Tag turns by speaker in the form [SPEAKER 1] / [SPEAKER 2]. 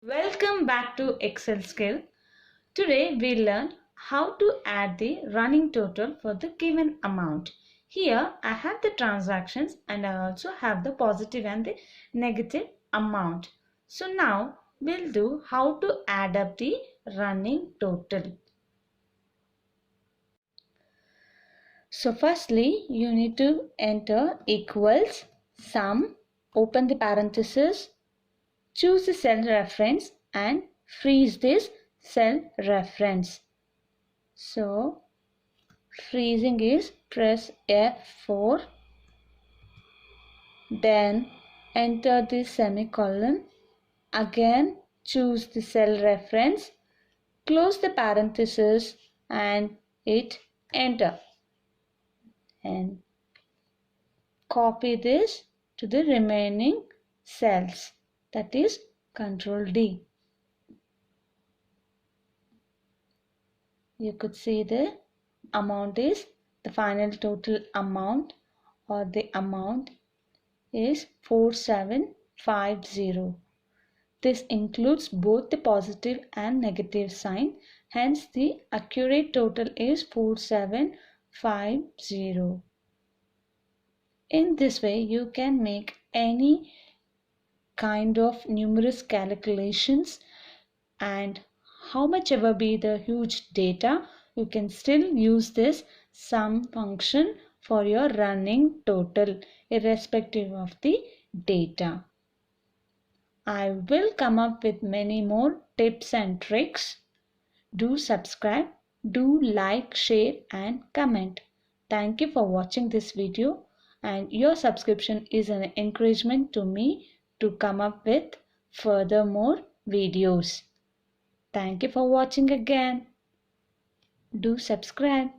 [SPEAKER 1] Welcome back to Excel skill. Today we learn how to add the running total for the given amount. Here I have the transactions and I also have the positive and the negative amount. So now we'll do how to add up the running total. So firstly you need to enter equals sum, open the parenthesis, choose the cell reference and freeze this cell reference. So freezing is press F4, then enter the semicolon, again choose the cell reference, close the parenthesis and hit enter and copy this to the remaining cells, that is Control D. You could see the amount is the final total amount or the amount is 4750. This includes both the positive and negative sign, hence the accurate total is 4750. In this way you can make any kind of numerous calculations, and how much ever be the huge data, you can still use this sum function for your running total irrespective of the data. I will come up with many more tips and tricks. Do subscribe, do like, share and comment. Thank you for watching this video, and your subscription is an encouragement to me to come up with further more videos. Thank you for watching again. Do subscribe.